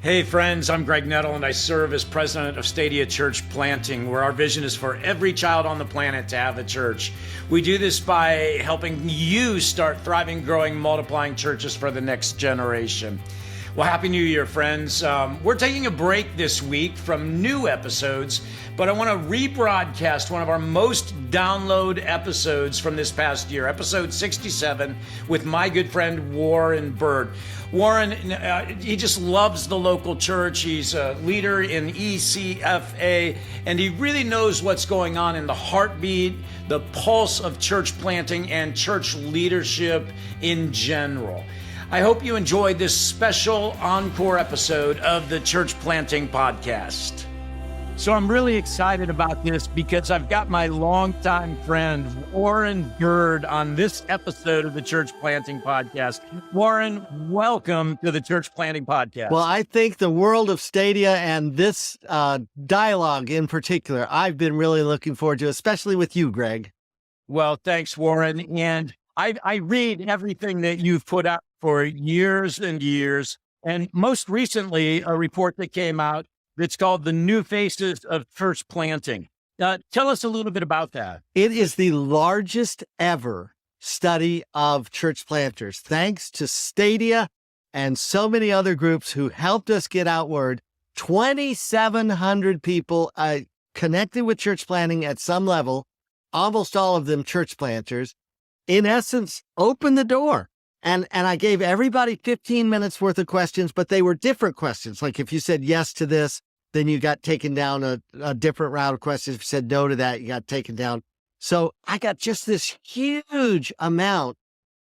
Hey friends, I'm Greg Nettle and I serve as president of Stadia Church Planting, where our vision is for every child on the planet to have a church. We do this by helping you start thriving, growing, multiplying churches for the next generation. Well, Happy New Year, friends. We're taking a break this week from new episodes, but I want to rebroadcast one of our most download episodes from this past year, episode 67, with my good friend Warren Bird. Warren, he just loves the local church. He's a leader in ECFA, and he really knows what's going on in the heartbeat, the pulse of church planting and church leadership in general. I hope you enjoyed this special encore episode of the Church Planting Podcast. So I'm really excited about this because I've got my longtime friend, Warren Bird, on this episode of the Church Planting Podcast. Warren, welcome to the Church Planting Podcast. Well, I think the world of Stadia and this dialogue in particular, I've been really looking forward to, especially with you, Greg. Well, thanks, Warren. And I read everything that you've put out for years and years. And most recently, a report that came out that's called The New Faces of Church Planting. Tell us a little bit about that. It is the largest ever study of church planters, thanks to Stadia and so many other groups who helped us get out word. 2,700 people connected with church planting at some level, almost all of them church planters, in essence, opened the door. And I gave everybody 15 minutes worth of questions, but they were different questions. Like if you said yes to this, then you got taken down a different route of questions. If you said no to that, you got taken down. So I got just this huge amount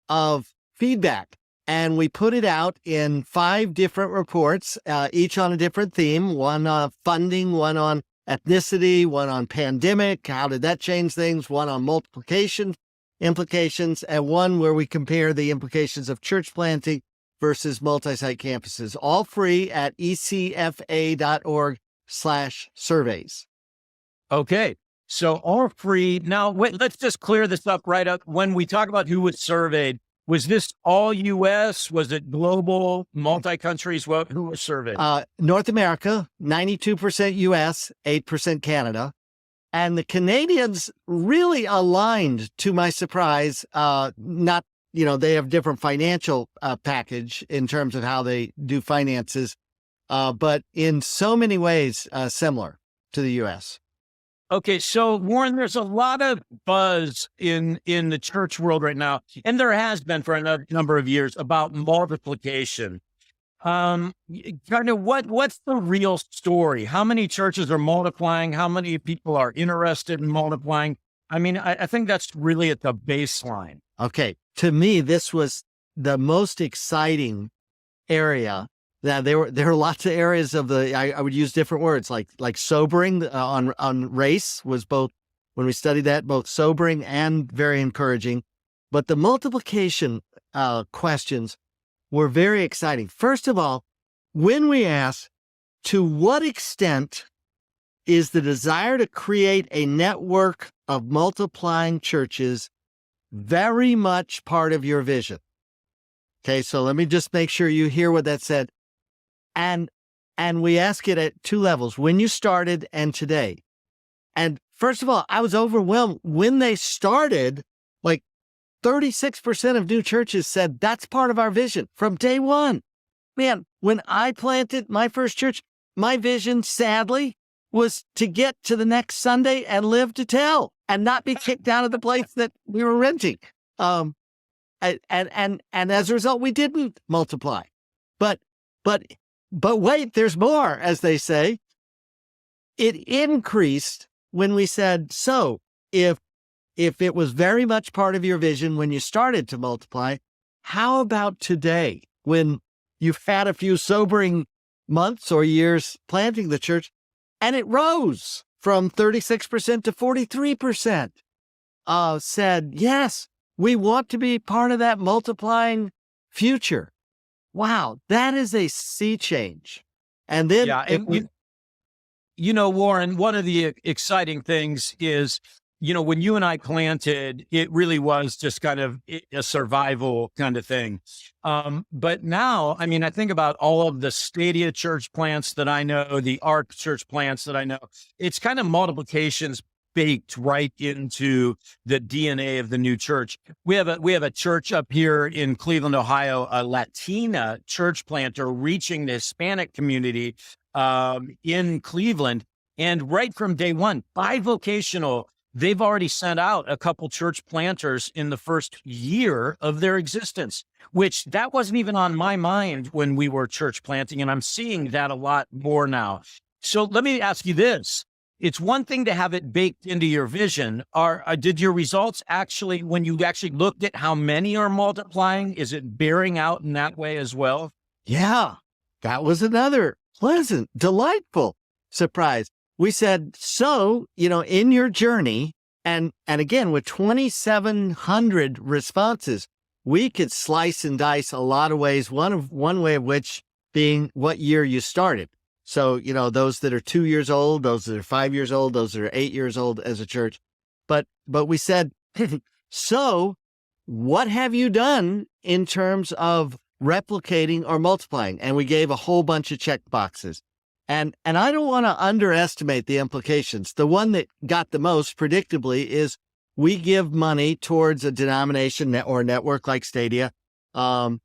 of feedback, and we put it out in 5 different reports, each on a different theme, one on funding, one on ethnicity, one on pandemic, how did that change things, one on multiplication implications, and one where we compare the implications of church planting versus multi-site campuses, all free at ecfa.org/surveys. Okay. So all free. Now, wait, let's just clear this up right up. When we talk about who was surveyed, was this all U.S.? Was it global, multi-countries? Who was surveyed? North America, 92% U.S., 8% Canada. And the Canadians really aligned, to my surprise. Not, they have different financial package in terms of how they do finances, but in so many ways similar to the U.S. Okay, so Warren, there's a lot of buzz in the church world right now, and there has been for a number of years, about multiplication. Kind of what's the real story? How many churches are multiplying? How many people are interested in multiplying? I mean, I think that's really at the baseline. Okay. To me, this was the most exciting area. Now, there are lots of areas of I would use different words, like sobering on race was both, when we studied that, both sobering and very encouraging. But the multiplication questions were very exciting. First of all, when we asked, to what extent is the desire to create a network of multiplying churches very much part of your vision? Okay, so let me just make sure you hear what that said. And we ask it at 2 levels, when you started and today. And first of all, I was overwhelmed. When they started, 36% of new churches said that's part of our vision from day one. Man, when I planted my first church, my vision, sadly, was to get to the next Sunday and live to tell and not be kicked out of the place that we were renting. And as a result, we did multiply. But wait, there's more, as they say. It increased when we said, so if it was very much part of your vision when you started to multiply, how about today, when you've had a few sobering months or years planting the church, and it rose from 36% to 43%, said, yes, we want to be part of that multiplying future. Wow, that is a sea change. And then, Warren, one of the exciting things is when you and I planted, it really was just kind of a survival kind of thing. But now, I mean, I think about all of the Stadia church plants that I know, the Ark church plants that I know, it's kind of multiplications baked right into the DNA of the new church. We have a church up here in Cleveland, Ohio, a Latina church planter reaching the Hispanic community in Cleveland. And right from day one, bivocational, they've already sent out a couple church planters in the first year of their existence, which that wasn't even on my mind when we were church planting. And I'm seeing that a lot more now. So let me ask you this. It's one thing to have it baked into your vision. Did your results actually, when you actually looked at how many are multiplying, is it bearing out in that way as well? Yeah, that was another pleasant, delightful surprise. We said, so, in your journey, and again, with 2,700 responses, we could slice and dice a lot of ways, one way of which being what year you started. So, those that are 2 years old, those that are 5 years old, those that are 8 years old as a church. But we said, so what have you done in terms of replicating or multiplying? And we gave a whole bunch of check boxes. And I don't want to underestimate the implications. The one that got the most, predictably, is we give money towards a denomination or network like Stadia to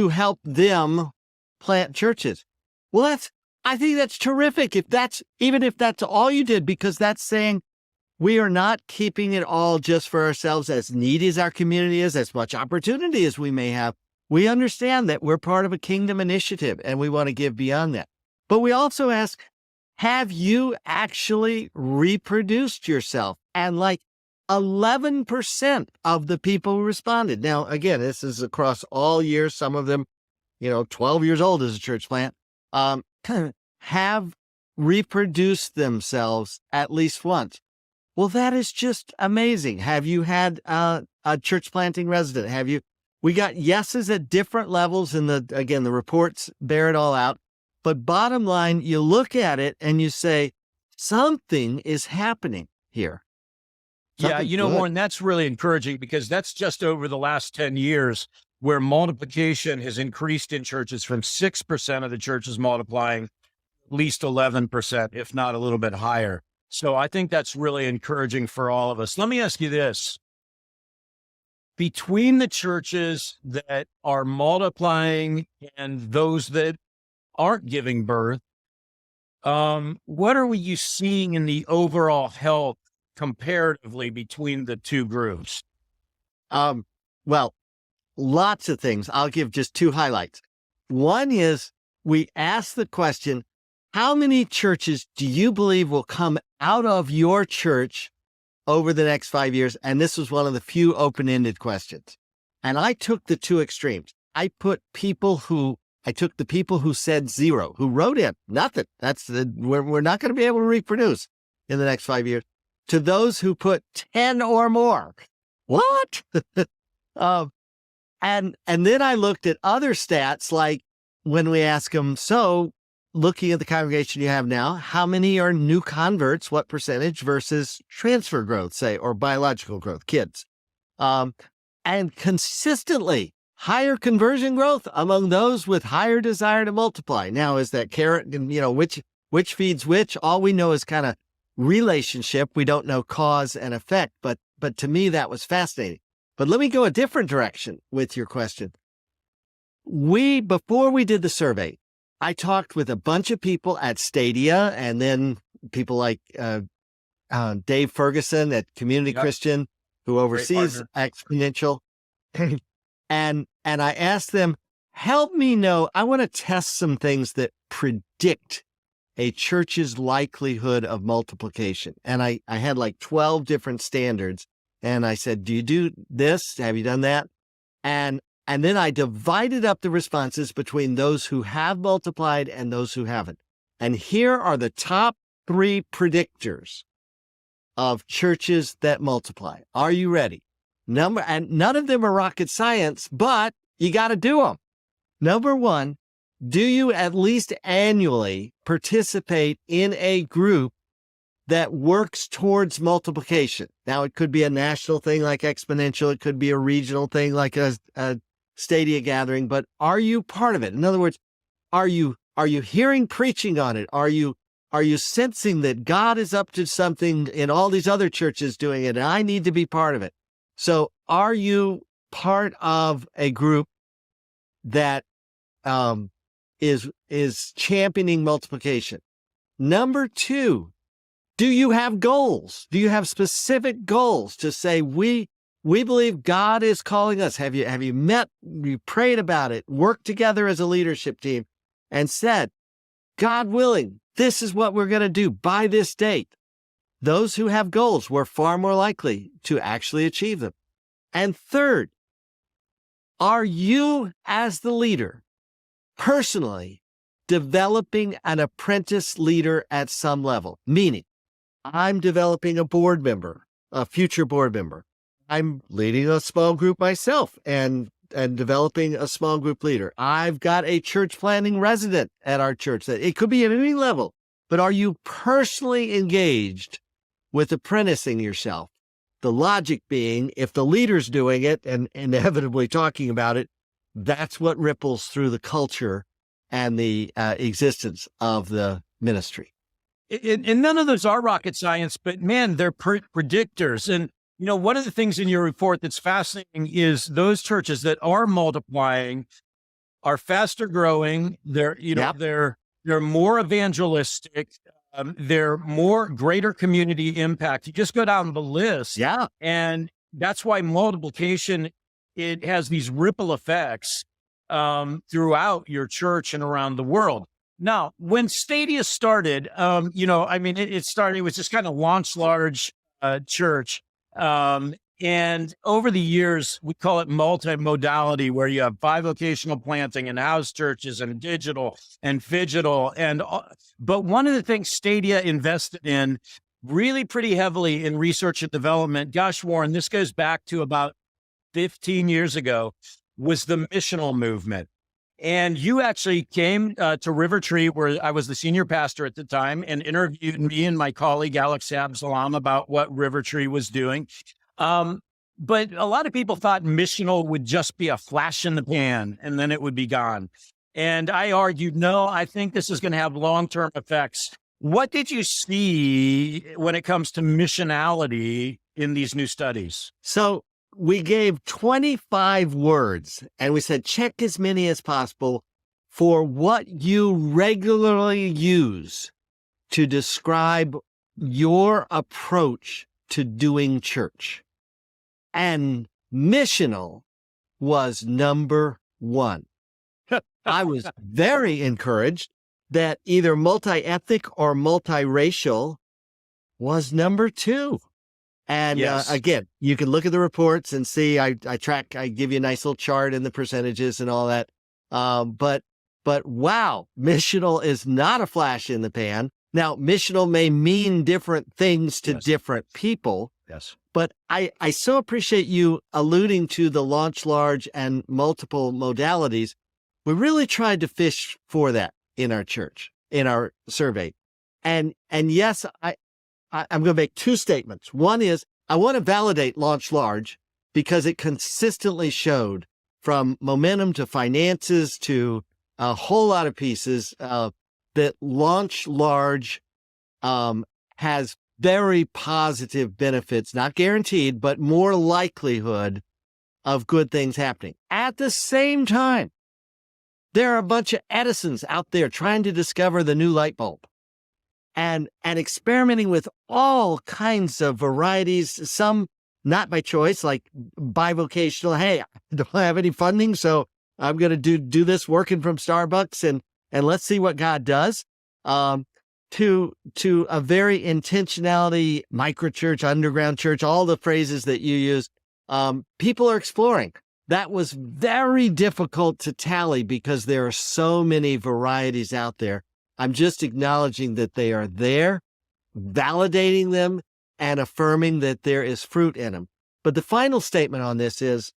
help them plant churches. Well, I think that's terrific. Even if that's all you did, because that's saying we are not keeping it all just for ourselves, as needy as our community is, as much opportunity as we may have. We understand that we're part of a kingdom initiative and we want to give beyond that. But we also ask, have you actually reproduced yourself? And 11% of the people responded. Now, again, this is across all years. Some of them, 12 years old as a church plant, have reproduced themselves at least once. Well, that is just amazing. Have you had a church planting resident? We got yeses at different levels, and the reports bear it all out. But bottom line, you look at it and you say, something is happening here. Warren, that's really encouraging, because that's just over the last 10 years where multiplication has increased in churches from 6% of the churches multiplying, at least 11%, if not a little bit higher. So I think that's really encouraging for all of us. Let me ask you this. Between the churches that are multiplying and those that aren't giving birth, what are you seeing in the overall health comparatively between the two groups? Well, lots of things. I'll give just two highlights. One is we asked the question, how many churches do you believe will come out of your church over the next 5 years? And this was one of the few open-ended questions. And I took the two extremes. I took the people who said zero, who wrote in nothing. We're not going to be able to reproduce in the next 5 years, to those who put 10 or more. What? And then I looked at other stats, like when we ask them, so looking at the congregation you have now, how many are new converts, what percentage, versus transfer growth, say, or biological growth, kids. And consistently higher conversion growth among those with higher desire to multiply. Now, is that carrot, which feeds which? All we know is kind of relationship. We don't know cause and effect, but to me, that was fascinating. But let me go a different direction with your question. Before we did the survey, I talked with a bunch of people at Stadia, and then people like Dave Ferguson at Community Christian, who oversees Exponential. And I asked them, help me know, I want to test some things that predict a church's likelihood of multiplication. And I had 12 different standards. And I said, do you do this? Have you done that? And then I divided up the responses between those who have multiplied and those who haven't. And here are the top 3 predictors of churches that multiply. Are you ready? And none of them are rocket science, but you got to do them. Number 1, do you at least annually participate in a group that works towards multiplication. Now, it could be a national thing like Exponential. It could be a regional thing like a Stadia gathering. But are you part of it? In other words, are you hearing preaching on it? Are you sensing that God is up to something in all these other churches doing it, and I need to be part of it? So are you part of a group that is championing multiplication? Number two, do you have goals? Do you have specific goals to say, we believe God is calling us? Have you met, you prayed about it, worked together as a leadership team and said, God willing, this is what we're going to do by this date? Those who have goals were far more likely to actually achieve them. And third, are you as the leader personally developing an apprentice leader at some level? Meaning, I'm developing a board member, a future board member. I'm leading a small group myself and developing a small group leader. I've got a church planting resident at our church. That it could be at any level, but are you personally engaged with apprenticing yourself? The logic being, if the leader's doing it and inevitably talking about it, that's what ripples through the culture and the existence of the ministry. And none of those are rocket science, but man, they're predictors. And, you know, one of the things in your report that's fascinating is those churches that are multiplying are faster growing. They're, you know, they're more evangelistic. They're more greater community impact. You just go down the list. Yeah. And that's why multiplication, it has these ripple effects throughout your church and around the world. Now, when Stadia started, you know, I mean, it started, it was just kind of launch large church. And over the years, we call it multimodality, where you have bivocational planting and house churches and digital and phygital. But one of the things Stadia invested in really pretty heavily in research and development, gosh, Warren, this goes back to about 15 years ago, was the missional movement. And you actually came to River Tree, where I was the senior pastor at the time, and interviewed me and my colleague, Alex Absalom, about what River Tree was doing. But a lot of people thought missional would just be a flash in the pan and then it would be gone. And I argued, no, I think this is going to have long-term effects. What did you see when it comes to missionality in these new studies? So we gave 25 words and we said, check as many as possible for what you regularly use to describe your approach to doing church. And missional was number one. I was very encouraged that either multi-ethnic or multiracial was number two. And again, you can look at the reports and see, I give you a nice little chart and the percentages and all that. But wow, missional is not a flash in the pan. Now, missional may mean different things to different people. Yes. But I so appreciate you alluding to the launch large and multiple modalities. We really tried to fish for that in our church, in our survey. And yes, I'm going to make two statements. One is I want to validate launch large because it consistently showed, from momentum to finances to a whole lot of pieces, that launch large has very positive benefits, not guaranteed, but more likelihood of good things happening. At the same time, there are a bunch of Edisons out there trying to discover the new light bulb and experimenting with all kinds of varieties, some not by choice, like bivocational. Hey, I don't have any funding, so I'm going to do this working from Starbucks and let's see what God does. To a very intentionality, microchurch, underground church, all the phrases that you use, people are exploring. That was very difficult to tally because there are so many varieties out there. I'm just acknowledging that they are there, validating them, and affirming that there is fruit in them. But the final statement on this is,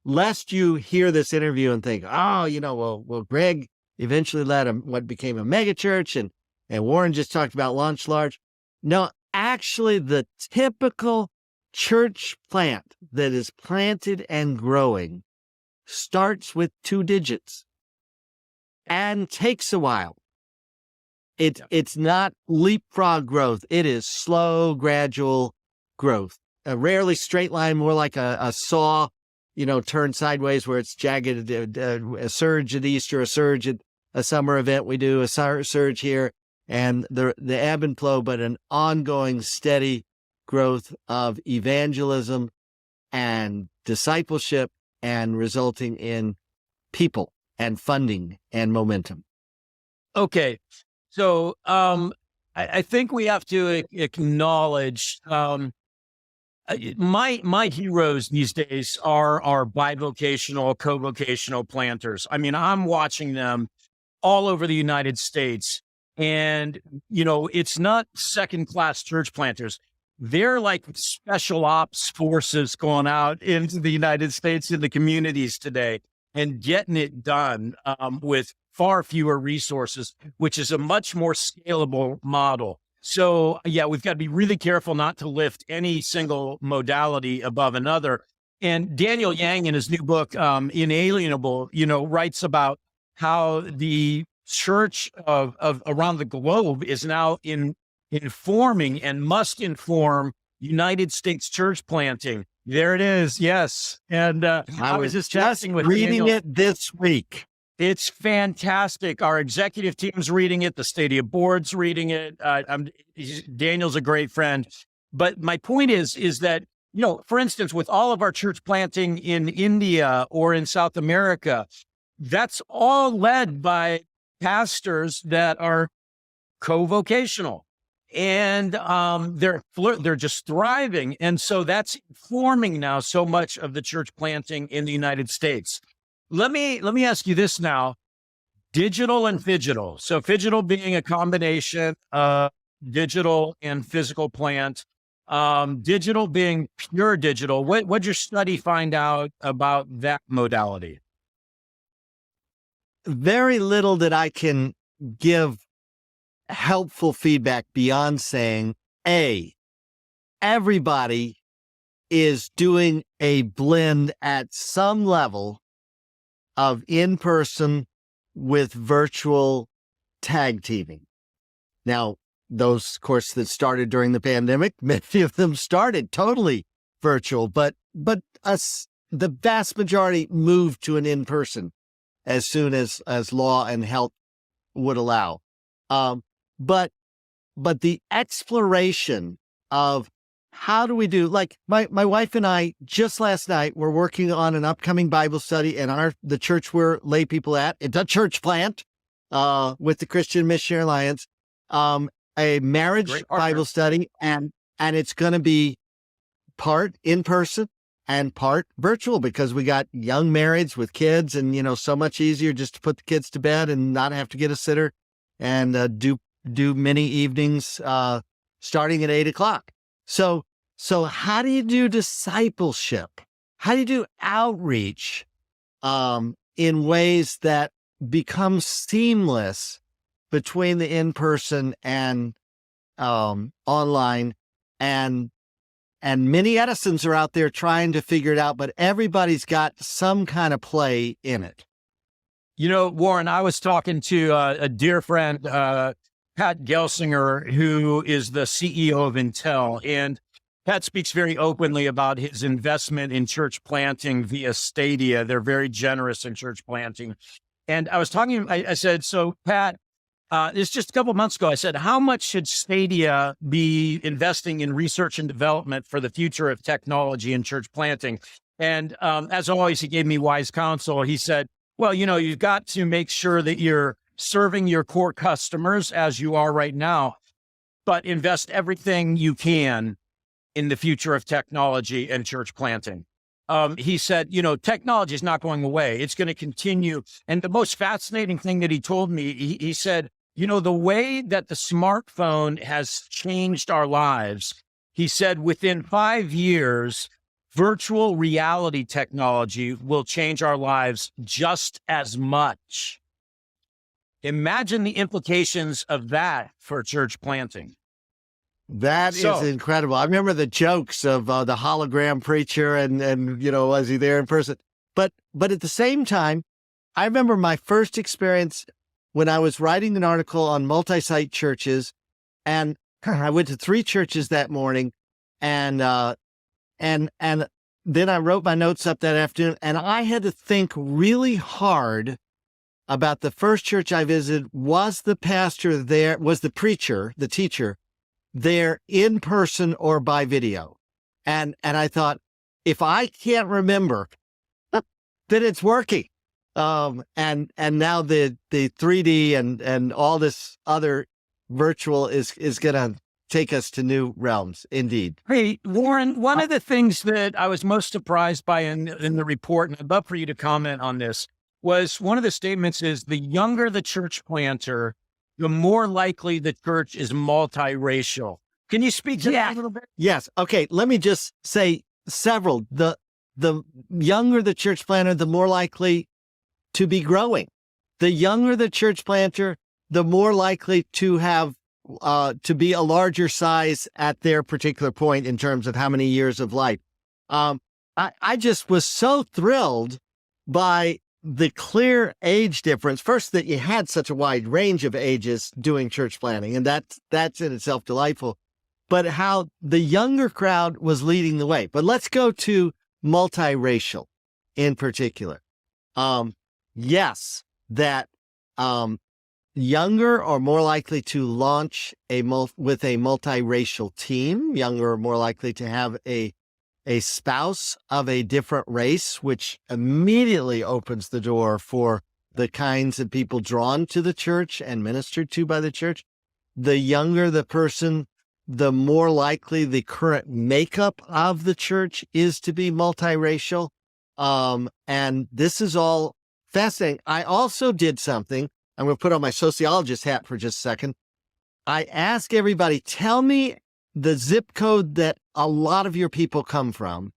lest you hear this interview and think, oh, you know, well, Greg eventually led what became a megachurch, and Warren just talked about launch large. No, actually the typical church plant that is planted and growing starts with 2 digits and takes a while. It's not leapfrog growth. It is slow, gradual growth. A rarely straight line, more like a saw, turned sideways where it's jagged, a surge at Easter, a surge at a summer event. We do a surge here, and the ebb and flow, but an ongoing, steady growth of evangelism and discipleship and resulting in people and funding and momentum. Okay. So I think we have to acknowledge my heroes these days are bivocational, co-vocational planters. I mean, I'm watching them all over the United States, and it's not second-class church planters. They're like special ops forces going out into the United States, in the communities today, and getting it done with far fewer resources, which is a much more scalable model. So yeah, we've got to be really careful not to lift any single modality above another. And Daniel Yang, in his new book, Inalienable, writes about how the church of around the globe is now informing and must inform United States church planting. There it is. Yes. And I was just chatting with reading Daniel. it this week. It's fantastic. Our executive team's reading it. The Stadia board's reading it. Daniel's a great friend. But my point is that, for instance, with all of our church planting in India or in South America, that's all led by pastors that are co-vocational. And they're just thriving. And so that's informing now so much of the church planting in the United States. Let me ask you this now: digital and phygital. So phygital being a combination of digital and physical plant. Digital being pure digital. What'd your study find out about that modality? Very little that I can give helpful feedback beyond saying, everybody is doing a blend at some level of in-person with virtual tag teaming. Now, those, of course, that started during the pandemic, many of them started totally virtual, but the vast majority moved to an in-person as soon as law and health would allow. But the exploration of how do we do, like my wife and I just last night were working on an upcoming Bible study, and the church we're lay people at, it's a church plant with the Christian Missionary Alliance, a marriage Bible study, and it's going to be part in person and part virtual because we got young marrieds with kids, and so much easier just to put the kids to bed and not have to get a sitter and do many evenings starting at 8:00. So how do you do discipleship? How do you do outreach in ways that become seamless between the in-person and online? And many Edisons are out there trying to figure it out, but everybody's got some kind of play in it. Warren, I was talking to a dear friend, Pat Gelsinger, who is the CEO of Intel, and Pat speaks very openly about his investment in church planting via Stadia. They're very generous in church planting. And I was talking, I said, so Pat, it's just a couple of months ago, I said, how much should Stadia be investing in research and development for the future of technology in church planting? And as always, he gave me wise counsel. He said, well, you've got to make sure that you're serving your core customers as you are right now, but invest everything you can in the future of technology and church planting. He said, technology is not going away. It's going to continue. And the most fascinating thing that he told me, he said, the way that the smartphone has changed our lives, he said, within 5 years, virtual reality technology will change our lives just as much. Imagine the implications of that for church planting. That is incredible. I remember the jokes of the hologram preacher and was he there in person? But at the same time, I remember my first experience when I was writing an article on multi-site churches, and I went to 3 churches that morning, and then I wrote my notes up that afternoon, and I had to think really hard about the first church I visited. Was the pastor there? Was the preacher, the teacher, there in person or by video? And I thought, if I can't remember, then it's working. And now the 3D and all this other virtual is going to take us to new realms, indeed. Hey, Warren, one of the things that I was most surprised by in the report, and I'd love for you to comment on this, was one of the statements is the younger the church planter, the more likely the church is multiracial. Can you speak to that a little bit? Yes. Okay. Let me just say several. The younger the church planter, the more likely to be growing. The younger the church planter, the more likely to have to be a larger size at their particular point in terms of how many years of life. I just was so thrilled by the clear age difference. First, that you had such a wide range of ages doing church planting, and that's in itself delightful. But how the younger crowd was leading the way. But let's go to multiracial in particular. Yes, that younger are more likely to launch with a multiracial team. Younger are more likely to have a spouse of a different race, which immediately opens the door for the kinds of people drawn to the church and ministered to by the church. The younger the person, the more likely the current makeup of the church is to be multiracial. And this is all fascinating. I also did something. I'm going to put on my sociologist hat for just a second. I asked everybody, tell me the zip code that a lot of your people come from.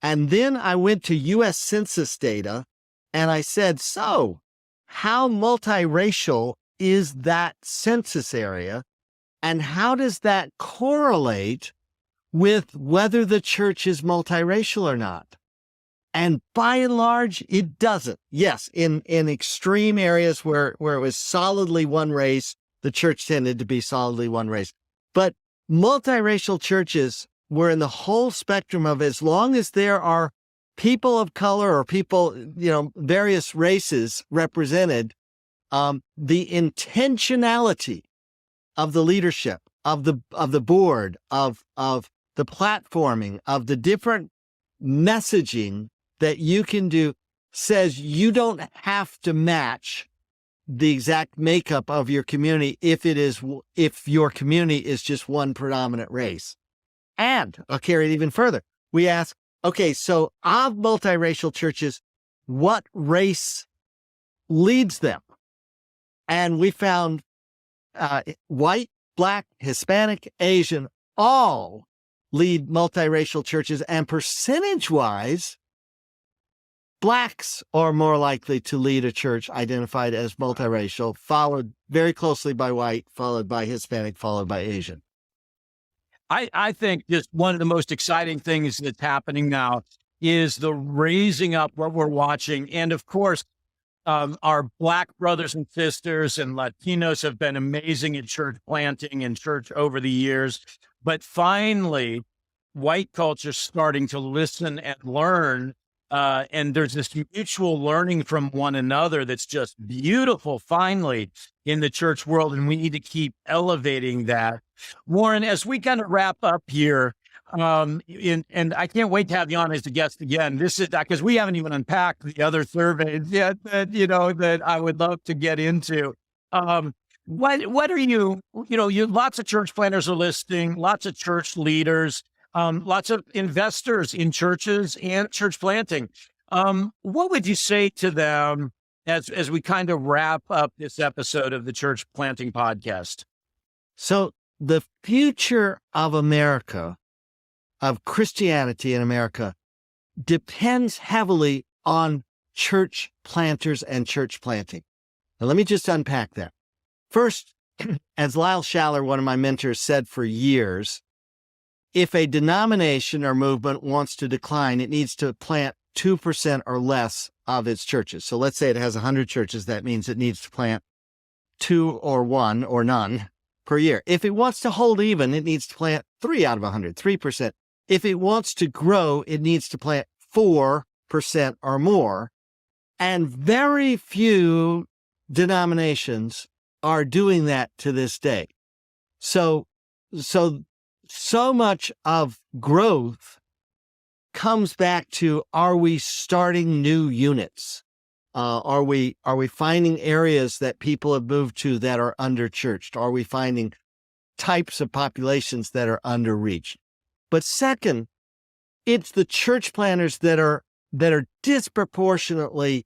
And then I went to U.S. Census data and I said, so how multiracial is that census area? And how does that correlate with whether the church is multiracial or not? And by and large, it doesn't. Yes, in extreme areas where it was solidly one race, the church tended to be solidly one race. But multiracial churches were in the whole spectrum of, as long as there are people of color or people, various races represented, the intentionality of the leadership, of the board, of the platforming, of the different messaging that you can do says you don't have to match the exact makeup of your community if your community is just one predominant race. And I'll carry it even further. We ask, okay, so of multiracial churches, what race leads them? And we found white, Black, Hispanic, Asian, all lead multiracial churches, and percentage-wise, Blacks are more likely to lead a church identified as multiracial, followed very closely by white, followed by Hispanic, followed by Asian. I think just one of the most exciting things that's happening now is the raising up what we're watching. And of course, our Black brothers and sisters and Latinos have been amazing at church planting and church over the years. But finally, white culture starting to listen and learn. And there's this mutual learning from one another that's just beautiful, finally, in the church world. And we need to keep elevating that. Warren, as we kind of wrap up here, and I can't wait to have you on as a guest again. This is because we haven't even unpacked the other surveys yet that I would love to get into. What are you lots of church planners are listening, lots of church leaders, lots of investors in churches and church planting. What would you say to them as we kind of wrap up this episode of the Church Planting Podcast? So the future of America, of Christianity in America, depends heavily on church planters and church planting. Now, let me just unpack that. First, as Lyle Schaller, one of my mentors, said for years, if a denomination or movement wants to decline, it needs to plant 2% or less of its churches. So let's say it has 100 churches. That means it needs to plant 2 or 1 or none per year. If it wants to hold even, it needs to plant 3 out of 100, 3%. If it wants to grow, it needs to plant 4% or more. And very few denominations are doing that to this day. So much of growth comes back to, are we starting new units? Are we finding areas that people have moved to that are underchurched? Are we finding types of populations that are underreached? But second, it's the church planners that are disproportionately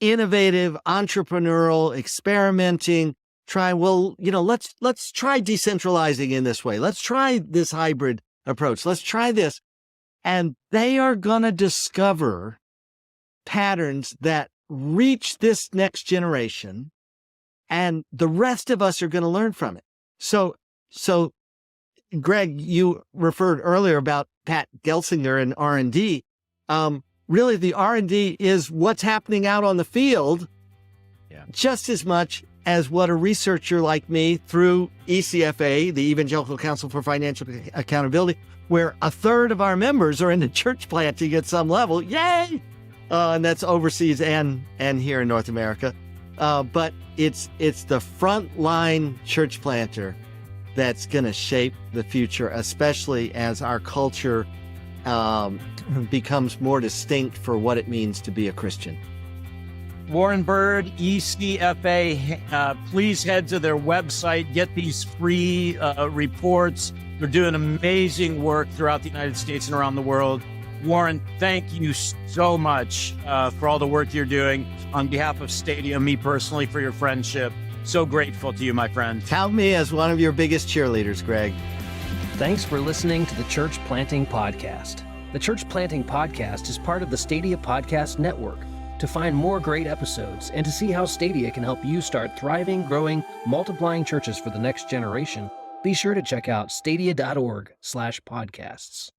innovative, entrepreneurial, experimenting, let's try decentralizing in this way. Let's try this hybrid approach. Let's try this. And they are going to discover patterns that reach this next generation, and the rest of us are going to learn from it. So Greg, you referred earlier about Pat Gelsinger and R&D. Really, the R&D is what's happening out on the field, just as much as what a researcher like me through ECFA, the Evangelical Council for Financial Accountability, where a third of our members are into church planting at some level. Yay! And that's overseas and here in North America. But it's the frontline church planter that's going to shape the future, especially as our culture becomes more distinct for what it means to be a Christian. Warren Bird, ECFA, please head to their website, get these free reports. They're doing amazing work throughout the United States and around the world. Warren, thank you so much for all the work you're doing on behalf of Stadia, me personally, for your friendship. So grateful to you, my friend. Count me as one of your biggest cheerleaders, Greg. Thanks for listening to the Church Planting Podcast. The Church Planting Podcast is part of the Stadia Podcast Network. To find more great episodes and to see how Stadia can help you start thriving, growing, multiplying churches for the next generation, be sure to check out stadia.org/podcasts.